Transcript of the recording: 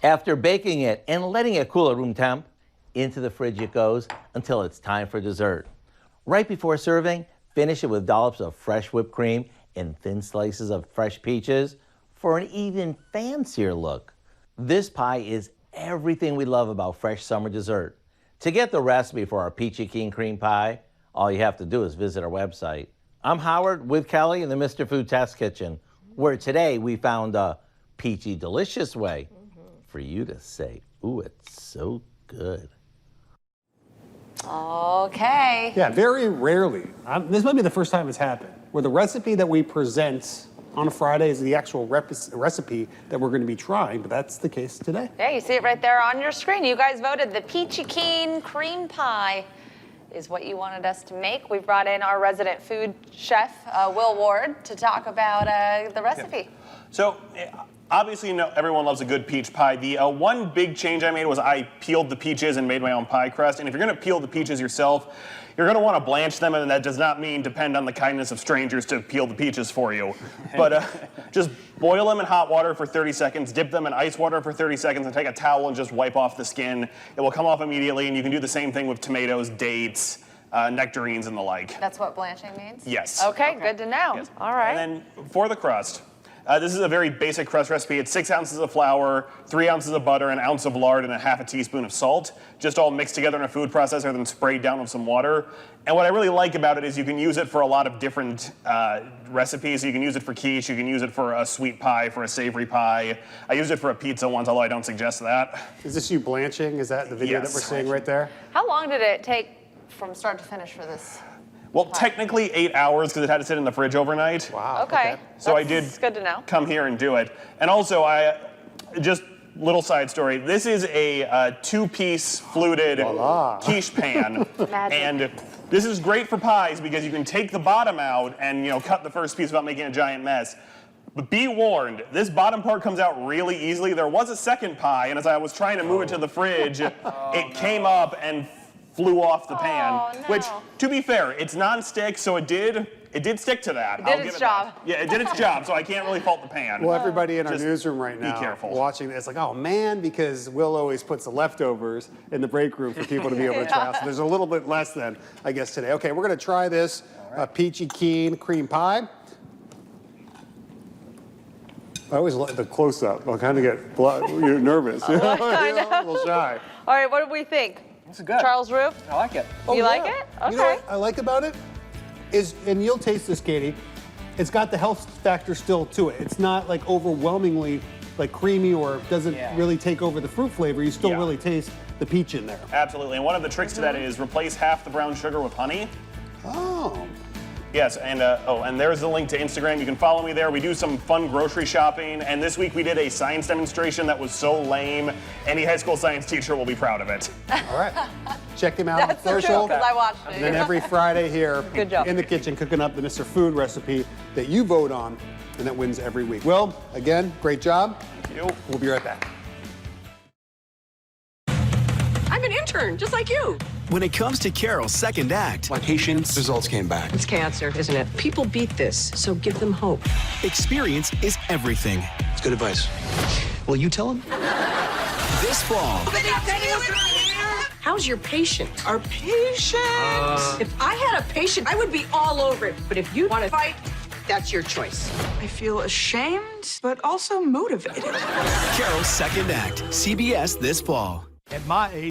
After baking it and letting it cool at room temp, into the fridge it goes until it's time for dessert. Right before serving, finish it with dollops of fresh whipped cream and thin slices of fresh peaches for an even fancier look. This pie is everything we love about fresh summer dessert. To get the recipe for our Peachy Keen cream pie, all you have to do is visit our website. I'm Howard with Kelly in the Mr. Food Test Kitchen, where today we found a peachy delicious way for you to say, ooh, it's so good. Okay. Yeah, very rarely. This might be the first time it's happened, where the recipe that we present on a Friday is the actual recipe that we're going to be trying, but that's the case today. Yeah, you see it right there on your screen. You guys voted the Peachy Keen cream pie is what you wanted us to make. We've brought in our resident food chef, Will Ward, to talk about the recipe. So, obviously, you know, everyone loves a good peach pie. The one big change I made was I peeled the peaches and made my own pie crust. And if you're going to peel the peaches yourself, you're going to want to blanch them, and that does not mean depend on the kindness of strangers to peel the peaches for you. But just boil them in hot water for 30 seconds, dip them in ice water for 30 seconds, and take a towel and just wipe off the skin. It will come off immediately, and you can do the same thing with tomatoes, dates, nectarines, and the like. That's what blanching means? Yes. Okay, good to know. Yes. All right. And then for the crust, this is a very basic crust recipe. It's 6 ounces of flour, 3 ounces of butter, an ounce of lard, and a half a teaspoon of salt, just all mixed together in a food processor, then sprayed down with some water. And what I really like about it is you can use it for a lot of different recipes. You can use it for quiche, you can use it for a sweet pie, for a savory pie. I used it for a pizza once, although I don't suggest that. Is this you blanching? Is that the video that we're seeing right there? How long did it take from start to finish for this? Well, technically 8 hours because it had to sit in the fridge overnight. Wow. Okay. So I did good to know. come here and do it. And also, just little side story, this is a two-piece fluted quiche pan. And this is great for pies because you can take the bottom out and, you know, cut the first piece without making a giant mess. But be warned, this bottom part comes out really easily. There was a second pie, and as I was trying to move it to the fridge, it came up and flew off the pan, which, to be fair, it's non-stick, so it did stick to that. It did its job. Yeah, it did its job, so I can't really fault the pan. Well, everybody in our Just newsroom right now be careful. watching this, like, oh man, because Will always puts the leftovers in the break room for people to be able to try out. So there's a little bit less than, I guess, today. Okay, we're going to try this Peachy Keen cream pie. I always like the close-up. I'll kind of get you're nervous. I know. A little shy. All right, what do we think? This is good. Charles Roof? I like it. You like it? Okay. You know what I like about it is, and you'll taste this, Katie, it's got the health factor still to it. It's not like overwhelmingly like creamy or doesn't really take over the fruit flavor. You still really taste the peach in there. Absolutely, and one of the tricks to that is replace half the brown sugar with honey. Oh. Yes, and and there's the link to Instagram. You can follow me there. We do some fun grocery shopping, and this week we did a science demonstration that was so lame. Any high school science teacher will be proud of it. All right. Check him out on That's the truth, social. because I watched it. And then every Friday here Good job. in the kitchen cooking up the Mr. Food recipe that you vote on and that wins every week. Will, again, great job. Thank you. We'll be right back. I'm an intern, just like you. When it comes to Carol's second act, My patient's results came back. It's cancer, isn't it? People beat this, so give them hope. experience is everything. It's good advice. Will you tell him? This fall, How's your patient? Our patient? If I had a patient, I would be all over it. But if you want to fight, that's your choice. I feel ashamed, but also motivated. Carol's second act, CBS this fall. At my age,